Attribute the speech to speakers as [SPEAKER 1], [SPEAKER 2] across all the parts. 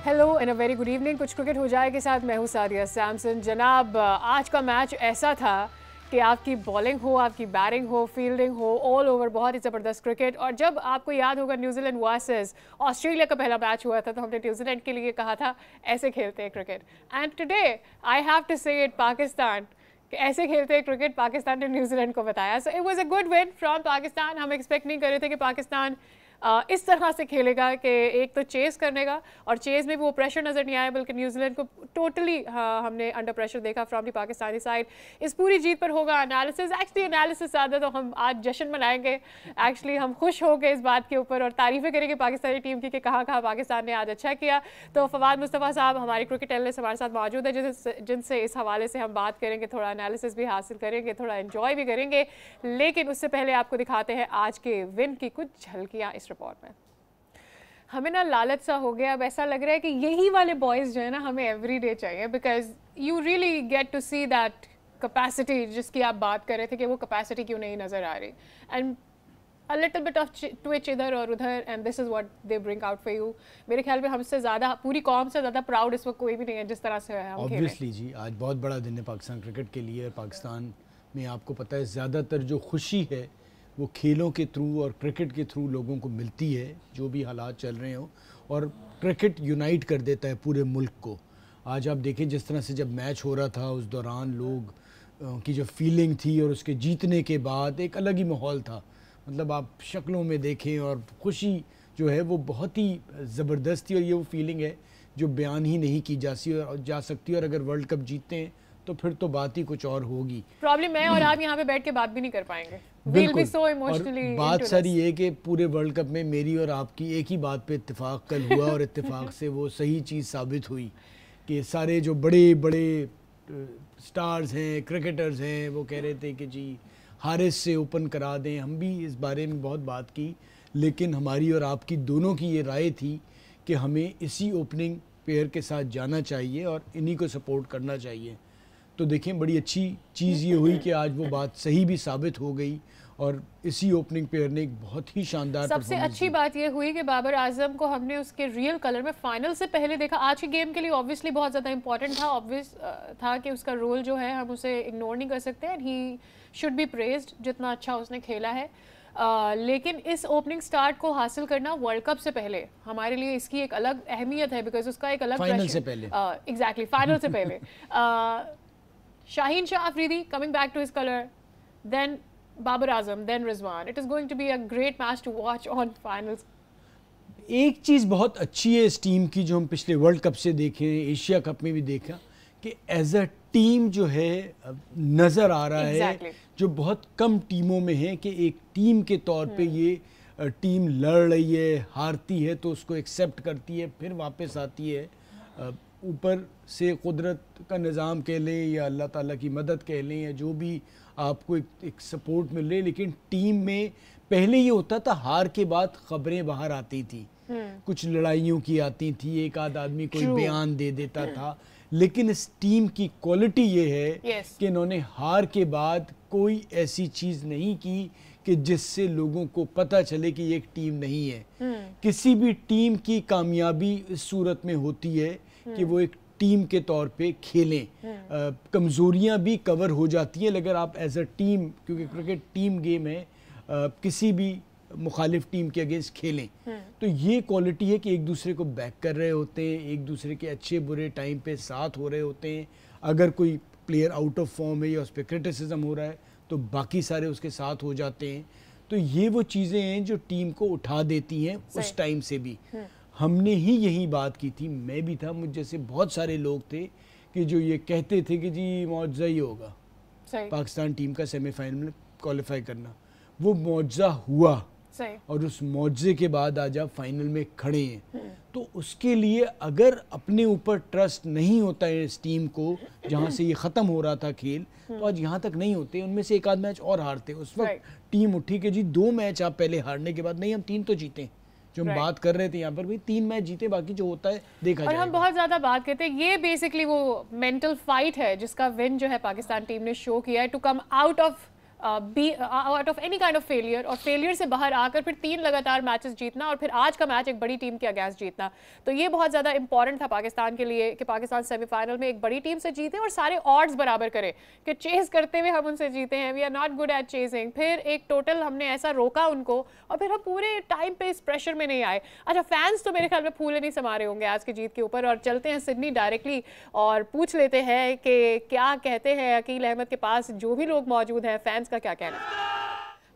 [SPEAKER 1] Hello and a very good evening. कुछ cricket हो जाए के साथ मैं हूँ सादिया सैमसन। जनाब, आज का मैच ऐसा था कि आपकी बॉलिंग हो, आपकी बैटिंग हो, फील्डिंग हो, ऑल ओवर बहुत ही ज़बरदस्त क्रिकेट। और जब आपको याद होगा न्यूजीलैंड वर्सेस ऑस्ट्रेलिया का पहला मैच हुआ था तो हमने न्यूजीलैंड के लिए कहा था ऐसे खेलते हैं cricket. And today I have to say it, Pakistan ऐसे खेलते हैं क्रिकेट, पाकिस्तान ने न्यूजीलैंड को बताया। So it was a good win from Pakistan. हम एक्सपेक्ट नहीं कर रहे थे कि पाकिस्तान इस तरह से खेलेगा कि एक तो चेस करने का, और चेस में भी वो प्रेशर नज़र नहीं आया, बल्कि न्यूजीलैंड को टोटली हमने अंडर प्रेशर देखा फ्रॉम दी पाकिस्तानी साइड। इस पूरी जीत पर होगा एनालिसिस। एक्चुअली एनालिसिस ज़्यादा तो हम आज जश्न मनाएंगे। एक्चुअली हम खुश हो गए इस बात के ऊपर और तारीफ़ें करेंगे पाकिस्तानी टीम की कि कहाँ पाकिस्तान ने आज अच्छा किया। तो फवाद मुस्तफ़ा साहब हमारे क्रिकेट एनालिस्ट हमारे साथ मौजूद है, जिनसे इस हवाले से हम बात करेंगे, थोड़ा एनालिसिस भी हासिल करेंगे, थोड़ा एंजॉय भी करेंगे। लेकिन उससे पहले आपको दिखाते हैं आज के विन की कुछ झलकियाँ इस रिपोर्ट में। हमें ना लालच सा हो गया, अब ऐसा लग रहा है कि यही वाले बॉयज़ जो है ना हमें एवरी डे चाहिए, because you really get to see that capacity जिसकी आप बात कर रहे थे कि वो कैपेसिटी क्यों नहीं नज़र आ रही। And a little bit of twitch इधर और उधर, and this is what they bring out for you। मेरे ख्याल में हमसे ज़्यादा, पूरी कौम से ज़्यादा प्राउड इस वक्त कोई भी नहीं है जिस तरह से हम खेले।
[SPEAKER 2] ऑब्वियसली जी, आज बहुत बड़ा दिन है पाकिस्तान क्रिकेट के लिए। पाकिस्तान में आपको पता है ज़्यादातर जो खुशी है वो खेलों के थ्रू और क्रिकेट के थ्रू लोगों को मिलती है, जो भी हालात चल रहे हो, और क्रिकेट यूनाइट कर देता है पूरे मुल्क को। आज आप देखें जिस तरह से जब मैच हो रहा था उस दौरान लोग की जो फीलिंग थी और उसके जीतने के बाद एक अलग ही माहौल था। मतलब आप शक्लों में देखें और खुशी जो है वो बहुत ही ज़बरदस्त थी, और ये वो फीलिंग है जो बयान ही नहीं की जा सकती। और अगर वर्ल्ड कप जीतते हैं तो फिर तो बात ही कुछ और होगी।
[SPEAKER 1] प्रॉब्लम मैं और आप यहाँ पे बैठ के बात भी नहीं कर पाएंगे।
[SPEAKER 2] बिल्कुल।
[SPEAKER 1] so और
[SPEAKER 2] बात सारी ये कि पूरे वर्ल्ड कप में मेरी और आपकी एक ही बात पे इत्तेफाक कल हुआ और इत्तेफाक से वो सही चीज़ साबित हुई कि सारे जो बड़े बड़े स्टार्स हैं, क्रिकेटर्स हैं, वो कह रहे थे कि जी हारिस से ओपन करा दें। हम भी इस बारे में बहुत बात की, लेकिन हमारी और आपकी दोनों की ये राय थी कि हमें इसी ओपनिंग पेयर के साथ जाना चाहिए और इन्हीं को सपोर्ट करना चाहिए। तो देखें बड़ी अच्छी चीज़ ये हुई कि आज वो बात सही भी साबित हो गई और इसी ओपनिंग पेयर ने एक बहुत ही शानदार
[SPEAKER 1] सबसे अच्छी बात ये हुई कि बाबर आजम को हमने उसके रियल कलर में फाइनल से पहले देखा। आज के गेम के लिए ऑब्वियसली बहुत ज़्यादा इंपॉर्टेंट था, ऑब्वियस था कि उसका रोल जो है हम उसे इग्नोर नहीं कर सकते, and he should be praised जितना अच्छा उसने खेला है। लेकिन इस ओपनिंग स्टार्ट को हासिल करना वर्ल्ड कप से पहले हमारे लिए इसकी एक अलग अहमियत है, बिकॉज उसका एक अलग
[SPEAKER 2] फाइनल से पहले
[SPEAKER 1] एग्जैक्टली फाइनल से पहले Shaheen Shah Afridi coming back to his color, then Babar Azam, then Rizwan. It is going to be a great match to watch on finals.
[SPEAKER 2] एक चीज़ बहुत अच्छी है इस टीम की जो हम पिछले वर्ल्ड कप से देखें, एशिया कप में भी देखा, कि एज अ टीम जो है नज़र आ रहा है, जो बहुत कम टीमों में है कि एक टीम के तौर पे ये टीम लड़ रही है, हारती है तो उसको एक्सेप्ट करती है, फिर वापस आती है। ऊपर से कुदरत का निज़ाम कह लें या अल्लाह ताला की मदद कह लें या जो भी आपको एक सपोर्ट मिल रही है, लेकिन टीम में पहले ये होता था हार के बाद ख़बरें बाहर आती थी, कुछ लड़ाइयों की आती थी, एक आध आदमी कोई बयान दे देता था। लेकिन इस टीम की क्वालिटी ये है कि इन्होंने हार के बाद कोई ऐसी चीज़ नहीं की कि जिससे लोगों को पता चले कि ये एक टीम नहीं है। किसी भी टीम की कामयाबी इस सूरत में होती है कि वो एक टीम के तौर पे खेलें। कमज़ोरियाँ भी कवर हो जाती हैं अगर आप एज अ टीम, क्योंकि क्रिकेट टीम गेम है, किसी भी मुखालिफ टीम के अगेंस्ट खेलें। तो ये क्वालिटी है कि एक दूसरे को बैक कर रहे होते हैं, एक दूसरे के अच्छे बुरे टाइम पे साथ हो रहे होते हैं। अगर कोई प्लेयर आउट ऑफ फॉर्म है या उस पर क्रिटिसिज्म हो रहा है तो बाकी सारे उसके साथ हो जाते हैं। तो ये वो चीज़ें हैं जो टीम को उठा देती हैं उस टाइम से भी। हमने ही यही बात की थी, मैं भी था, मुझ जैसे बहुत सारे लोग थे कि जो ये कहते थे कि जी मौजज़ा ही होगा पाकिस्तान टीम का सेमीफाइनल में क्वालिफाई करना। वो मौजज़ा हुआ और उस मौजज़े के बाद आज आप फाइनल में खड़े हैं। तो उसके लिए अगर अपने ऊपर ट्रस्ट नहीं होता है इस टीम को, जहाँ से ये ख़त्म हो रहा था खेल, तो आज यहाँ तक नहीं होते। उनमें से एक आध मैच और हारते। उस वक्त टीम उठी कि जी 2 मैच आप पहले हारने के बाद, नहीं हम 3 तो जीते, जो हम बात कर रहे थे यहाँ पर भी 3 मैच जीते, बाकी जो होता है देखा जाएगा।
[SPEAKER 1] और हम बहुत ज़्यादा बात करते हैं, ये बेसिकली वो मेंटल फाइट है जिसका विन जो है पाकिस्तान टीम ने शो किया है, to come out of out of any kind of failure, और फेलियर से बाहर आकर फिर 3 लगातार मैचेस जीतना और फिर आज का मैच एक बड़ी टीम के अगेंस्ट जीतना, तो ये बहुत ज़्यादा इंपॉर्टेंट था पाकिस्तान के लिए कि पाकिस्तान सेमीफाइनल में एक बड़ी टीम से जीते और सारे ऑड्स बराबर करे कि चेस करते हुए हम उनसे जीते हैं, we are not good at chasing. फिर एक टोटल हमने ऐसा रोका उनको और फिर हम पूरे टाइम पे इस प्रेशर में नहीं आए। अच्छा, फैंस तो मेरे ख्याल में फूले नहीं समा रहे होंगे आज की जीत के ऊपर, और चलते हैं सिडनी डायरेक्टली और पूछ लेते हैं कि क्या कहते हैं अकील अहमद के पास जो भी लोग मौजूद हैं, फैंस का क्या कहना है।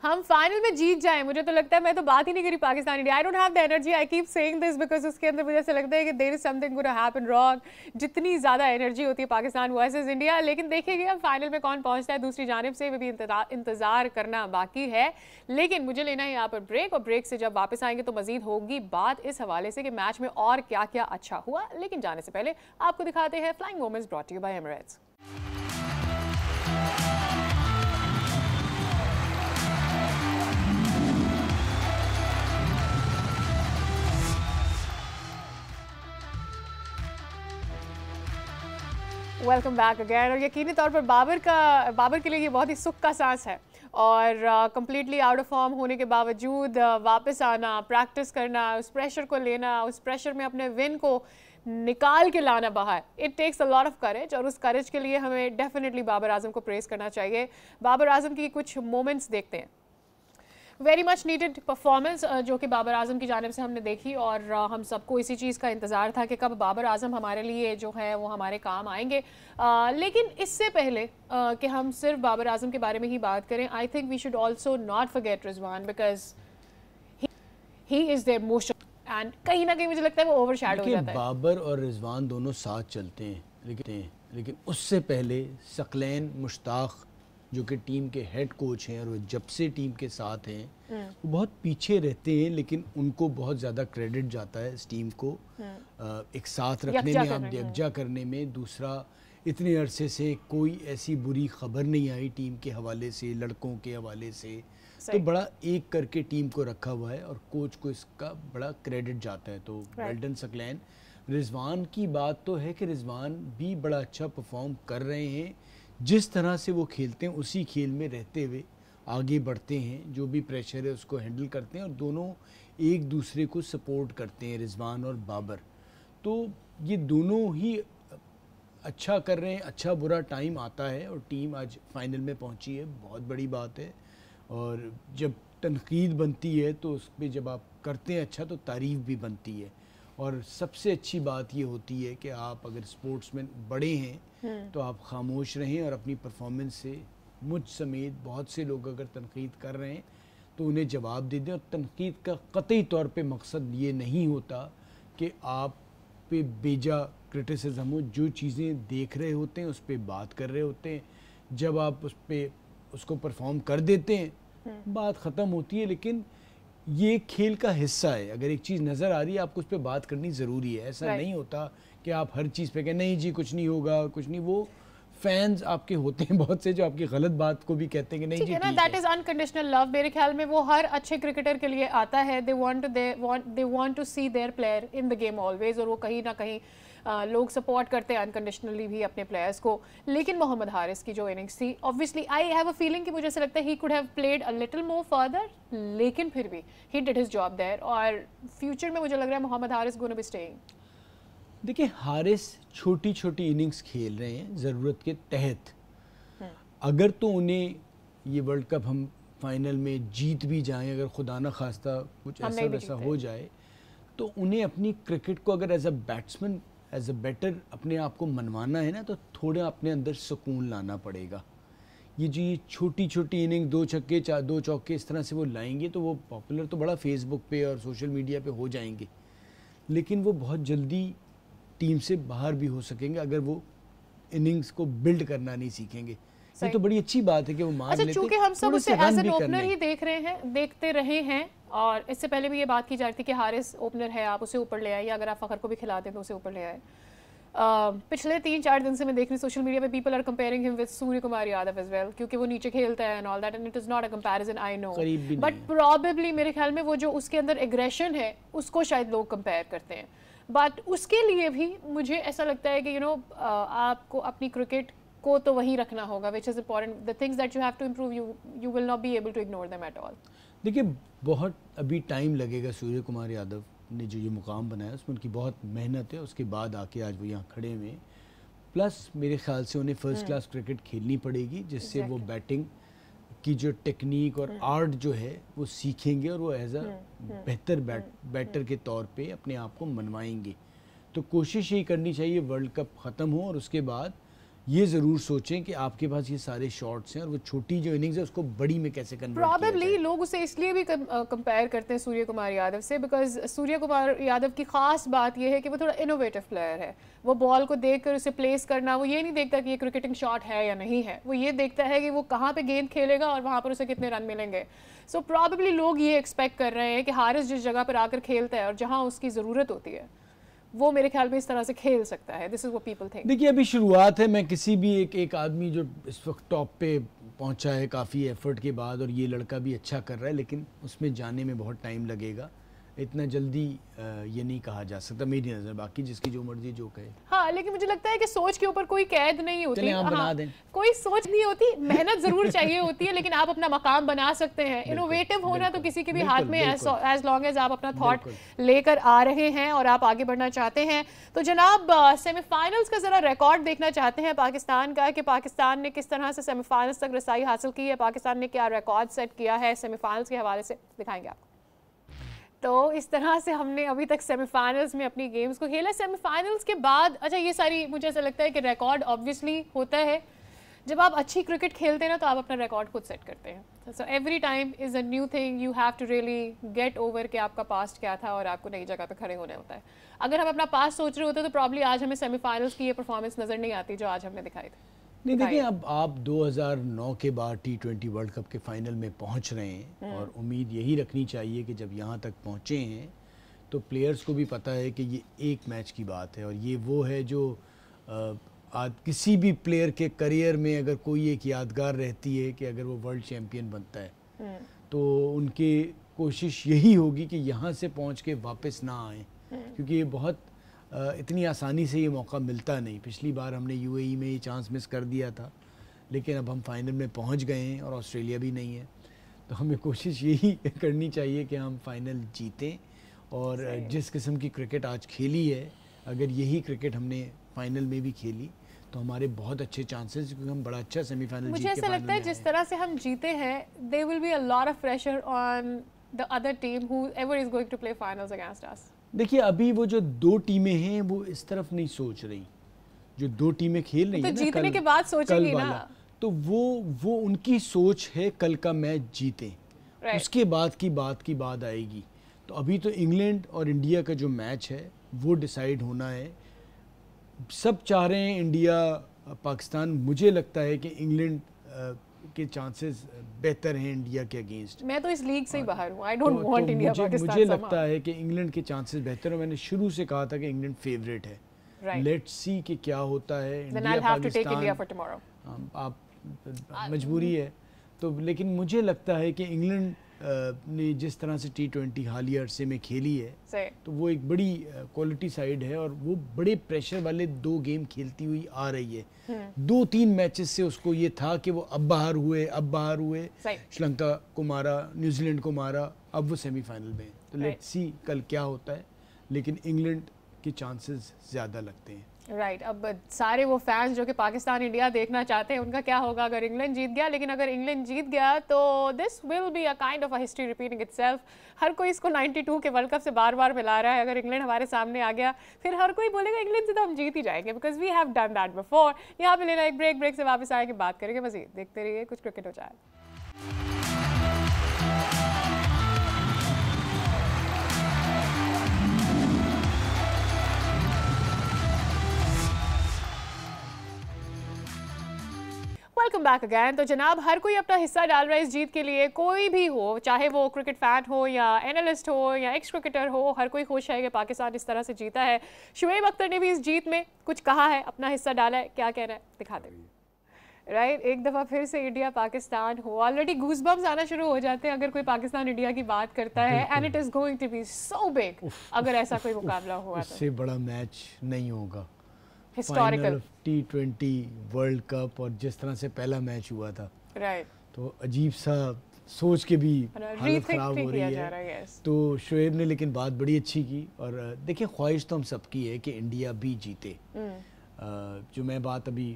[SPEAKER 1] हम फाइनल में जीत जाएं, मुझे तो लगता है, मैं तो बात ही नहीं करी Pakistani, I don't have the energy, I keep saying this because उसके अंदर मुझे ऐसा लगता है कि there is something gonna happen wrong, जितनी ज़्यादा एनर्जी होती है पाकिस्तान वर्सेस इंडिया। लेकिन देखेंगे अब फाइनल में कौन पहुंचता है, दूसरी जानिब से भी इंतज़ार करना बाकी है। लेकिन मुझे लेना है यहाँ पर ब्रेक, और ब्रेक से जब वापस आएंगे तो मजीद होगी बात इस हवाले से कि मैच में और क्या क्या अच्छा हुआ। लेकिन जाने से पहले आपको दिखाते हैं flying moments brought to you by Emirates. Welcome back again. और यकीनी तौर पर बाबर के लिए ये बहुत ही सुख का सांस है, और कम्प्लीटली आउट ऑफ फॉर्म होने के बावजूद वापस आना, प्रैक्टिस करना, उस प्रेशर को लेना, उस प्रेशर में अपने विन को निकाल के लाना बाहर, it takes a lot of courage, और उस करेज के लिए हमें डेफिनेटली बाबर आजम को प्रेस करना चाहिए। बाबर आजम की कुछ मोमेंट्स देखते हैं। वेरी मच नीडेड परफॉर्मेंस जो कि बाबर आजम की जानिब से हमने देखी, और हम सबको इसी चीज़ का इंतज़ार था कि कब बाबर आजम हमारे लिए जो है वो हमारे काम आएंगे। लेकिन इससे पहले कि हम सिर्फ बाबर आजम के बारे में ही बात करें, I think we should also not forget Rizwan, because he is there most, and कहीं ना कहीं मुझे लगता है वो ओवरशैडो हो जाता है।
[SPEAKER 2] बाबर और रिजवान दोनों साथ चलते हैं, लेकिन उससे पहले सकलैन मुश्ताक जो कि टीम के हेड कोच हैं और वो जब से टीम के साथ हैं वो बहुत पीछे रहते हैं, लेकिन उनको बहुत ज़्यादा क्रेडिट जाता है इस टीम को एक साथ रखने में, आप यकजा करने में। दूसरा, इतने अरसे से कोई ऐसी बुरी खबर नहीं आई टीम के हवाले से, लड़कों के हवाले से, तो बड़ा एक करके टीम को रखा हुआ है और कोच को इसका बड़ा क्रेडिट जाता है। तो वेल्डन सकलैन। रिजवान की बात तो है कि रिजवान भी बड़ा अच्छा परफॉर्म कर रहे हैं, जिस तरह से वो खेलते हैं उसी खेल में रहते हुए आगे बढ़ते हैं, जो भी प्रेशर है उसको हैंडल करते हैं, और दोनों एक दूसरे को सपोर्ट करते हैं, रिजवान और बाबर। तो ये दोनों ही अच्छा कर रहे हैं, अच्छा बुरा टाइम आता है, और टीम आज फाइनल में पहुंची है, बहुत बड़ी बात है। और जब तनकीद बनती है तो उस पर जब आप करते हैं अच्छा तो तारीफ़ भी बनती है। और सबसे अच्छी बात ये होती है कि आप अगर स्पोर्ट्समैन बड़े हैं तो आप खामोश रहें और अपनी परफॉर्मेंस से मुझ समेत बहुत से लोग अगर तनकीद कर रहे हैं तो उन्हें जवाब दे दें। और तनकीद का कतई तौर पे मकसद ये नहीं होता कि आप पे बेजा क्रिटिसिज्म हो, जो चीज़ें देख रहे होते हैं उस पर बात कर रहे होते हैं, जब आप उस पर उसको परफॉर्म कर देते हैं बात ख़त्म होती है। लेकिन ये खेल का हिस्सा है, अगर एक चीज़ नज़र आ रही है आपको उस पर बात करनी ज़रूरी है। ऐसा नहीं होता कि आप हर चीज़ पे कहें नहीं जी कुछ नहीं होगा, कुछ नहीं। वो फैंस आपके होते हैं बहुत से जो आपकी गलत बात को भी कहते हैं कि नहीं जी ठीक है।
[SPEAKER 1] दैट इज अनकंडीशनल लव, मेरे ख्याल में वो हर अच्छे क्रिकेटर के लिए आता है। They want to see their player in the game always, और वो कहीं ना कहीं लोग सपोर्ट करते हैं अनकंडीशनली भी अपने प्लेयर्स को। लेकिन मोहम्मद हारिस की जो इनिंग्स थी, obviously I have a feeling कि मुझे ऐसा लगता है he could have played a little more further, लेकिन फिर भी he did his job there, और फ्यूचर में मुझे लग रहा है Mohammad Haris gonna be staying.
[SPEAKER 2] देखिए, हारिस छोटी छोटी इनिंग्स खेल रहे हैं ज़रूरत के तहत। अगर तो उन्हें ये वर्ल्ड कप हम फाइनल में जीत भी जाएं, अगर खुदा न खास्ता कुछ ऐसा वैसा हो जाए, तो उन्हें अपनी क्रिकेट को अगर as a batsman as a batter अपने आप को मनवाना है ना, तो थोड़ा अपने अंदर सुकून लाना पड़ेगा। ये जो ये छोटी छोटी इनिंग 2 छक्के 2 चौके इस तरह से वो लाएंगे तो वो पॉपुलर तो बड़ा फेसबुक पे और सोशल मीडिया पे हो जाएंगे, लेकिन वो बहुत जल्दी टीम से बाहर भी हो सकेंगे अगर वो इनिंग्स को बिल्ड करना नहीं सीखेंगे। ये तो बड़ी अच्छी बात है कि वो मान लेते हैं।
[SPEAKER 1] चूंकि हम सब उसे एज एन ओपनर ही देखते रहे हैं, और इससे पहले भी ये बात की जा रही थी कि हारिस ओपनर है, आप उसे ऊपर ले आए, या अगर आप फखर को भी खिलाते हैं तो उसे ऊपर ले आए। पिछले 3-4 दिन से मैं देख रही सोशल मीडिया पे people are comparing him with Suryakumar Yadav as well, क्योंकि वो नीचे खेलता है and all that, and it is not a comparison, I know, but probably मेरे ख्याल में वो जो उसके अंदर एग्रेशन है उसको शायद लोग कंपेयर करते हैं। बट उसके लिए भी मुझे ऐसा लगता है कि आपको अपनी क्रिकेट کو تو وہیں رکھنا ہوگا, which is important. The things that you have to improve, you will not be able to ignore them at all.
[SPEAKER 2] دیکھیے بہت ابھی ٹائم لگے گا. سوریہ کمار یادو نے جو یہ مقام بنایا اس میں ان کی بہت محنت ہے, اس کے بعد آ کے آج وہ یہاں کھڑے ہوئے ہیں. پلس میرے خیال سے انہیں فرسٹ کلاس کرکٹ کھیلنی پڑے گی, جس سے وہ بیٹنگ کی جو ٹیکنیک اور آرٹ جو ہے وہ سیکھیں گے اور وہ ایز اے بہتر بیٹر کے طور پہ اپنے آپ کو منوائیں گے. تو کوشش یہی کرنی چاہیے ورلڈ کپ ختم ہو اور اس کے بعد یہ ضرور سوچیں کہ آپ کے پاس یہ سارے شاٹس ہیں اور وہ چھوٹی جو اننگز ہے اس کو بڑی میں کیسے کنورٹ کیا جائے.
[SPEAKER 1] پرابیبلی لوگ اسے اس لیے بھی کمپیئر کرتے ہیں سوریہ کمار یادو سے, بیکاز سوریہ کمار یادو کی خاص بات یہ ہے کہ وہ تھوڑا انوویٹو پلیئر ہے. وہ بال کو دیکھ کر اسے پلیس کرنا, وہ یہ نہیں دیکھتا کہ یہ کرکٹنگ شاٹ ہے یا نہیں ہے, وہ یہ دیکھتا ہے کہ وہ کہاں پہ گیند کھیلے گا اور وہاں پر اسے کتنے رن ملیں گے. سو پرابیبلی لوگ یہ ایکسپیکٹ کر رہے ہیں کہ حارث جس جگہ پر آ کر کھیلتا ہے اور جہاں اس کی ضرورت ہوتی ہے وہ میرے خیال میں اس طرح سے کھیل سکتا ہے. دس از what people think.
[SPEAKER 2] دیکھیے ابھی شروعات ہے. میں کسی بھی ایک آدمی جو اس وقت ٹاپ پہ پہنچا ہے کافی ایفرٹ کے بعد, اور یہ لڑکا بھی اچھا کر رہا ہے, لیکن اس میں جانے میں بہت ٹائم لگے گا. اتنا جلدی یہ نہیں کہا جا سکتا میری نظر. باقی جس کی جو مرضی جو کہے.
[SPEAKER 1] ہاں لیکن مجھے لگتا ہے کہ سوچ کے اوپر کوئی قید نہیں ہوتی, کوئی سوچ نہیں ہوتی, محنت ضرور چاہیے ہوتی ہے, لیکن آپ اپنا مقام بنا سکتے ہیں. انوویٹو ہونا تو کسی کے بھی ہاتھ میں, ایز لانگ ایز آپ اپنا تھاٹ لے کر آ رہے ہیں اور آپ آگے بڑھنا چاہتے ہیں. تو جناب سیمی فائنلز کا ذرا ریکارڈ دیکھنا چاہتے ہیں پاکستان کا, کہ پاکستان نے کس طرح سے سیمی فائنلز تک رسائی حاصل کی ہے, پاکستان نے کیا ریکارڈ سیٹ کیا ہے سیمی فائنلز کے حوالے سے, دکھائیں گے آپ کو. تو اس طرح سے ہم نے ابھی تک سیمی فائنلز میں اپنی گیمز کو کھیلا. سیمی فائنلز کے بعد اچھا یہ ساری مجھے ایسا لگتا ہے کہ ریکارڈ آبویسلی ہوتا ہے جب آپ اچھی کرکٹ کھیلتے ہیں نا, تو آپ اپنا ریکارڈ خود سیٹ کرتے ہیں. So every time is a new thing, you have to really get over کہ آپ کا پاسٹ کیا تھا اور آپ کو نئی جگہ پہ کھڑے ہونا ہوتا ہے. اگر ہم اپنا پاسٹ سوچ رہے ہوتے تو پرابلی آج ہمیں سیمی فائنلز کی یہ پرفارمنس نظر نہیں آتی جو آج ہم نے دکھائی تھی.
[SPEAKER 2] نہیں دیکھیں, اب آپ 2009 کے بعد T20 ورلڈ کپ کے فائنل میں پہنچ رہے ہیں, اور امید یہی رکھنی چاہیے کہ جب یہاں تک پہنچے ہیں تو پلیئرز کو بھی پتہ ہے کہ یہ ایک میچ کی بات ہے, اور یہ وہ ہے جو کسی بھی پلیئر کے کریئر میں اگر کوئی ایک یادگار رہتی ہے کہ اگر وہ ورلڈ چیمپئن بنتا ہے تو ان کی کوشش یہی ہوگی کہ یہاں سے پہنچ کے واپس نہ آئیں, کیونکہ یہ بہت اتنی آسانی سے یہ موقع ملتا نہیں. پچھلی بار ہم نے UAE میں یہ چانس مس کر دیا تھا, لیکن اب ہم فائنل میں پہنچ گئے ہیں اور آسٹریلیا بھی نہیں ہے, تو ہمیں کوشش یہی کرنی چاہیے کہ ہم فائنل جیتیں. اور جس قسم کی کرکٹ آج کھیلی ہے, اگر یہی کرکٹ ہم نے فائنل میں بھی کھیلی تو ہمارے بہت اچھے چانسز, کیونکہ ہم بڑا اچھا سیمی فائنل جیت کے
[SPEAKER 1] مجھے ایسا لگتا ہے جس طرح سے ہم جیتے ہیں there will be a lot of pressure on the other team whoever is going to play finals against us.
[SPEAKER 2] دیکھیے ابھی وہ جو دو ٹیمیں ہیں وہ اس طرف نہیں سوچ رہی, جو دو ٹیمیں کھیل رہی ہیں
[SPEAKER 1] تو جیتنے کے بعد سوچیں گی نا,
[SPEAKER 2] تو وہ ان کی سوچ ہے کل کا میچ جیتیں, اس کے بعد کی بات آئے گی. تو ابھی تو انگلینڈ اور انڈیا کا جو میچ ہے وہ ڈیسائیڈ ہونا ہے. سب چاہ رہے ہیں انڈیا پاکستان, مجھے لگتا ہے کہ انگلینڈ کے چانسز بہتر ہیں انڈیا کے اگینسٹ.
[SPEAKER 1] میں تو اس لیگ سے ہی باہر ہوں, I don't want India Pakistan.
[SPEAKER 2] مجھے لگتا ہے کہ انگلینڈ کے چانسس بہتر ہیں. میں نے شروع سے کہا تھا کہ انگلینڈ فیوریٹ ہے. لیٹس سی کہ کیا ہوتا ہے.
[SPEAKER 1] Then I'll have to take India for tomorrow.
[SPEAKER 2] آپ مجبوری ہے تو, لیکن مجھے لگتا ہے کہ انگلینڈ نے جس طرح سے T20 حالیہ عرصے میں کھیلی ہے تو وہ ایک بڑی کوالٹی سائیڈ ہے, اور وہ بڑے پریشر والے 2 گیم کھیلتی ہوئی آ رہی ہے. 2-3 میچز سے اس کو یہ تھا کہ وہ اب باہر ہوئے, شری لنکا کو مارا, نیوزی لینڈ کو مارا, اب وہ سیمی فائنل میں. تو لیٹس سی کل کیا ہوتا ہے, لیکن انگلینڈ کے چانسز زیادہ لگتے ہیں.
[SPEAKER 1] رائٹ, اب سارے وہ فینس جو کہ پاکستان انڈیا دیکھنا چاہتے ہیں ان کا کیا ہوگا اگر انگلینڈ جیت گیا. لیکن اگر انگلینڈ جیت گیا تو this will be a kind of a history repeating it self کوئی اس کو 92 کے ورلڈ کپ سے بار بار ملا رہا ہے. اگر انگلینڈ ہمارے سامنے آ گیا پھر ہر کوئی بولے گا انگلینڈ سے تو ہم جیت ہی جائیں گے, because we have done that before. یہاں پہ لینا ایک بریک سے واپس آئیں گے, بات کریں گے مزید. دیکھتے رہیے کچھ کرکٹ ہو جائے. Welcome back again. تو جناب ہر کوئی اپنا حصہ ڈال رہا ہے اس جیت کے لیے, کوئی بھی ہو, چاہے وہ کرکٹ فین ہو یا اینالسٹ ہو یا ایکس کرکٹر ہو, ہر کوئی خوش ہے کہ پاکستان اس طرح سے جیتا ہے. شعیب اختر نے بھی اس جیت میں کچھ کہا ہے, اپنا حصہ ڈالا ہے, کیا کہہ رہا ہے دکھاتے ہیں. رائٹ, ایک دفعہ پھر سے انڈیا پاکستان ہو, آلریڈی گوز بمز آنا شروع ہو جاتے ہیں اگر کوئی پاکستان انڈیا کی بات کرتا ہے. And it is going to be so big اگر ایسا کوئی مقابلہ ہوا تو.
[SPEAKER 2] اس سے بڑا میچ نہیں ہوگا.
[SPEAKER 1] Historical.
[SPEAKER 2] T20 ورلڈ کپ اور جس طرح سے پہلا میچ ہوا تھا تو عجیب سا سوچ کے بھی حالت خراب ہو رہی ہے. تو شعیب نے لیکن بات بڑی اچھی کی, اور دیکھیں خواہش تو ہم سب کی ہے کہ انڈیا بھی جیتے. جو میں بات ابھی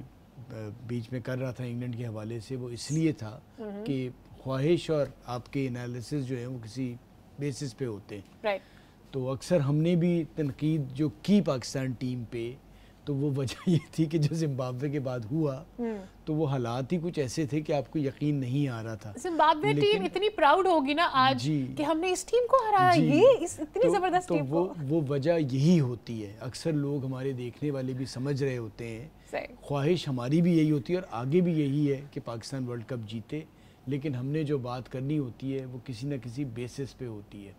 [SPEAKER 2] بیچ میں کر رہا تھا انگلینڈ کے حوالے سے, وہ اس لیے تھا کہ خواہش اور آپ کے انالیسس جو ہیں وہ کسی بیسس پہ ہوتے ہیں. تو اکثر ہم نے بھی تنقید جو کی پاکستان ٹیم پہ, تو وہ وجہ یہ تھی کہ جو زمبابوے کے بعد ہوا تو وہ حالات ہی کچھ ایسے تھے کہ آپ کو یقین نہیں آ رہا تھا.
[SPEAKER 1] زمبابوے ٹیم اتنی پراؤڈ ہوگی نا آج کہ ہم نے اس ٹیم کو ہرایا, یہ اتنی زبردست ٹیم کو.
[SPEAKER 2] وہ وجہ یہی ہوتی ہے. اکثر لوگ ہمارے دیکھنے والے بھی سمجھ رہے ہوتے ہیں, خواہش ہماری بھی یہی ہوتی ہے اور آگے بھی یہی ہے کہ پاکستان ورلڈ کپ جیتے, لیکن ہم نے جو بات کرنی ہوتی ہے وہ کسی نہ کسی بیسس پہ ہوتی ہے.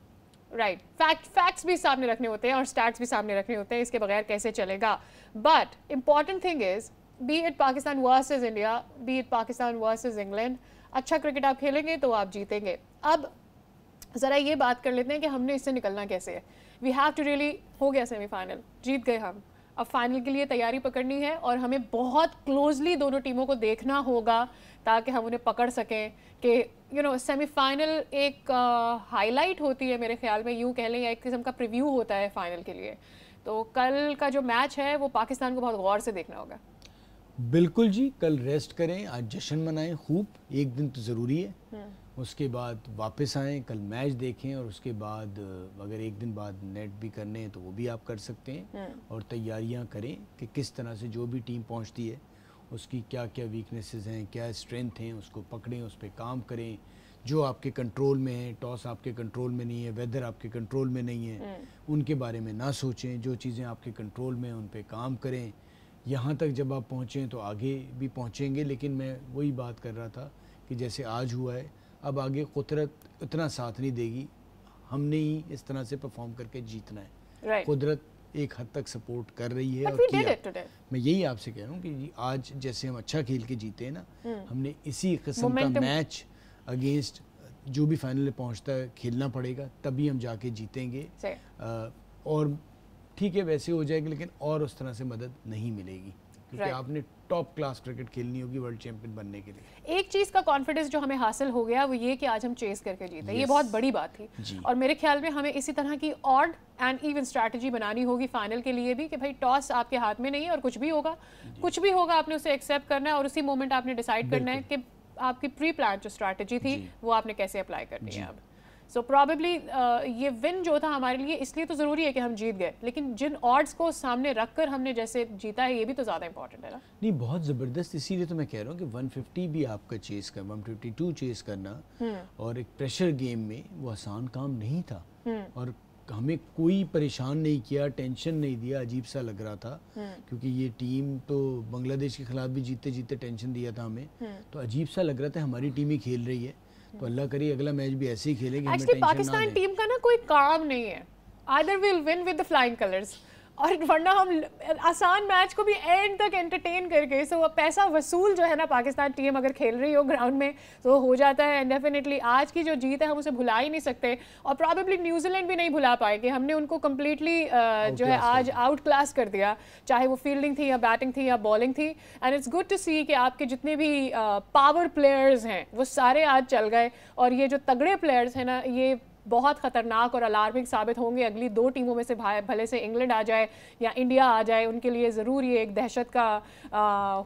[SPEAKER 1] رائٹ, فیکٹس بھی سامنے رکھنے ہوتے ہیں اور اسٹیٹس بھی سامنے رکھنے ہوتے ہیں, اس کے بغیر کیسے چلے گا. But important thing is be it Pakistan versus India, be it Pakistan versus England, اچھا کرکٹ آپ کھیلیں گے تو آپ جیتیں گے. اب ذرا یہ بات کر لیتے ہیں کہ ہم نے اس سے نکلنا کیسے ہے. وی ہیو ٹو ریئلی, ہو گیا سیمی فائنل, جیت گئے ہم, اب فائنل کے لیے تیاری پکڑنی ہے اور ہمیں بہت کلوزلی دونوں ٹیموں کو دیکھنا ہوگا تاکہ ہم انہیں پکڑ سکیں کہ سیمی فائنل ایک ہائی لائٹ ہوتی ہے میرے خیال میں, یوں کہہ لیں, یا ایک قسم کا پریویو ہوتا ہے فائنل کے لیے. تو کل کا جو میچ ہے وہ پاکستان کو بہت غور سے دیکھنا ہوگا.
[SPEAKER 2] بالکل جی, کل ریسٹ کریں, آج جشن منائیں خوب, ایک دن تو ضروری ہے, اس کے بعد واپس آئیں, کل میچ دیکھیں, اور اس کے بعد اگر ایک دن بعد نیٹ بھی کرنے ہیں تو وہ بھی آپ کر سکتے ہیں, اور تیاریاں کریں کہ کس طرح سے جو بھی ٹیم پہنچتی ہے اس کی کیا کیا ویکنیسز ہیں, کیا اسٹرینتھ ہیں, اس کو پکڑیں, اس پہ کام کریں. جو آپ کے کنٹرول میں ہے, ٹاس آپ کے کنٹرول میں نہیں ہے, ویدر آپ کے کنٹرول میں نہیں ہے, ان کے بارے میں نہ سوچیں. جو چیزیں آپ کے کنٹرول میں ہیں ان پہ کام کریں. یہاں تک جب آپ پہنچیں تو آگے بھی پہنچیں گے, لیکن میں وہی بات کر رہا تھا کہ جیسے آج ہوا ہے, اب آگے قدرت اتنا ساتھ نہیں دے گی, ہم نے ہی اس طرح سے پرفارم کر کے جیتنا ہے. قدرت ایک حد تک سپورٹ کر رہی ہے, اور کیا میں یہی آپ سے کہہ رہا ہوں کہ آج جیسے ہم اچھا کھیل کے جیتے ہیں نا, ہم نے اسی قسم کا میچ اگینسٹ جو بھی فائنل میں پہنچتا ہے کھیلنا پڑے گا, تبھی ہم جا کے جیتیں گے. اور ٹھیک ہے ویسے ہو جائے گا, لیکن اور اس طرح سے مدد نہیں ملے گی, کیونکہ آپ نے ٹاپ کلاس کرکٹ کھیلنی ہوگی ورلڈ چیمپئن بننے کے لیے.
[SPEAKER 1] ایک چیز کا کانفیڈنس جو ہمیں حاصل ہو گیا وہ یہ کہ آج ہم چیز کر کے جیتے, یہ بہت بڑی بات تھی. اور میرے خیال میں ہمیں اسی طرح کی آڈ اینڈ ایون اسٹریٹجی بنانی ہوگی فائنل کے لیے بھی, کہ بھائی ٹاس آپ کے ہاتھ میں نہیں ہے اور کچھ بھی ہوگا آپ نے اسے ایکسیپٹ کرنا ہے, اور اسی مومنٹ آپ نے ڈیسائیڈ کرنا ہے کہ آپ کی پری پلان جو اسٹریٹجی تھی وہ آپ نے کیسے اپلائی کرنی ہے. اب سو پرابیبلی یہ ون جو تھا ہمارے لیے اس لیے تو ضروری ہے کہ ہم جیت گئے, لیکن جن آڈز کو سامنے رکھ کر ہم نے جیسے جیتا ہے یہ بھی تو زیادہ امپورٹنٹ ہے نا.
[SPEAKER 2] نہیں بہت زبردست, اسی لیے تو میں کہہ رہا ہوں کہ 150 بھی آپ کا چیز کرنا, 152 چیز کرنا, اور ایک پریشر گیم میں وہ آسان کام نہیں تھا, اور ہمیں کوئی پریشان نہیں کیا, ٹینشن نہیں دیا. عجیب سا لگ رہا تھا کیونکہ یہ ٹیم تو بنگلہ دیش کے خلاف بھی جیتے جیتے ٹینشن دیا تھا ہمیں, تو عجیب سا لگ رہا تھا ہماری ٹیم ہی کھیل رہی ہے, تو اللہ کرے اگلا میچ بھی ایسے ہی کھیلے کہ ہمیں ٹینشن نہ دے.
[SPEAKER 1] پاکستان ٹیم کا نا کوئی کام نہیں ہے, either we'll win with the flying colors, اور ورنہ ہم آسان میچ کو بھی اینڈ تک انٹرٹین کر کے, سو پیسہ وصول جو ہے نا پاکستان ٹیم اگر کھیل رہی ہو گراؤنڈ میں تو ہو جاتا ہے. اینڈ ڈیفینیٹلی آج کی جو جیت ہے ہم اسے بھلا ہی نہیں سکتے, اور پرابیبلی نیوزی لینڈ بھی نہیں بھلا پائے کہ ہم نے ان کو کمپلیٹلی جو ہے آج آؤٹ کلاس کر دیا, چاہے وہ فیلڈنگ تھی یا بیٹنگ تھی یا بالنگ تھی. اینڈ اٹس گڈ ٹو سی کہ آپ کے جتنے بھی پاور پلیئرز ہیں وہ سارے آج چل گئے, اور یہ جو تگڑے پلیئرز ہیں نا یہ بہت خطرناک اور الارمنگ ثابت ہوں گے اگلی دو ٹیموں میں سے, بھلے سے انگلینڈ آ جائے یا انڈیا آ جائے, ان کے لیے ضرور یہ ایک دہشت کا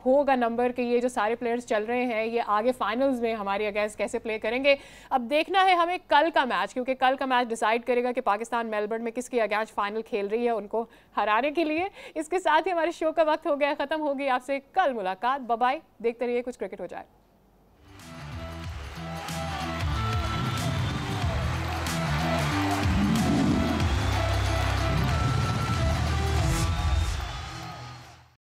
[SPEAKER 1] ہوگا نمبر کہ یہ جو سارے پلیئرز چل رہے ہیں یہ آگے فائنلز میں ہمارے اگینسٹ کیسے پلے کریں گے. اب دیکھنا ہے ہمیں کل کا میچ, کیونکہ کل کا میچ ڈیسائیڈ کرے گا کہ پاکستان میلبرن میں کس کے اگینسٹ فائنل کھیل رہی ہے ان کو ہرانے کے لیے. اس کے ساتھ ہی ہمارے شو کا وقت ہو گیا ختم, ہوگی آپ سے کل ملاقات. بائے بائے, دیکھتے رہیے کچھ کرکٹ ہو جائے.